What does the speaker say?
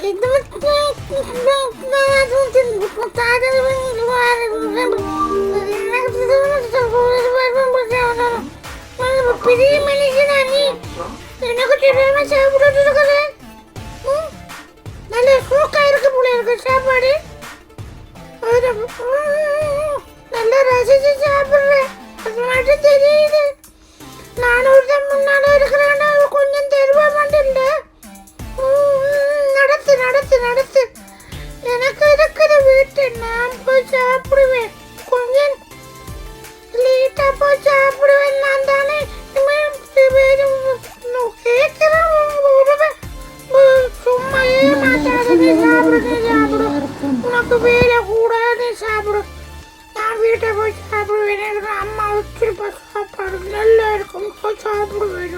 இது பெரிய மனுஷனா நீ எனக்கு தெரியாம சாப்பிட்டு இருக்கிற நல்ல சூக்கா இருக்கு போல இருக்கு சாப்பாடு நல்லா ரசிச்சு சாப்பிடுறேன் அது மட்டும் தெரியுது நான் ஒருத்தன் முன்னால இருக்கிறேன்னா கொஞ்சம் தெருவா மாட்டேன் நடத்து நடத்து நடத்து எனக்கு இருக்கிற வீட்டு நான் போய் சாப்பிடுவேன் கொஞ்சம் லேட்டா போய் சாப்பிடுவேன் நான் தானே கேட்கிறேன் சும்மா ஏமாத்தாதே சாப்பிடுங்க சாப்பிடும் உனக்கு வேலை கூடாது சாப்பிடும் நான் வீட்டை போய் சாப்பிடுவேன் எனக்கு அம்மா வச்சிருப்ப சாப்பாடு நல்லா இருக்கும் போய் சாப்பிடுவேன்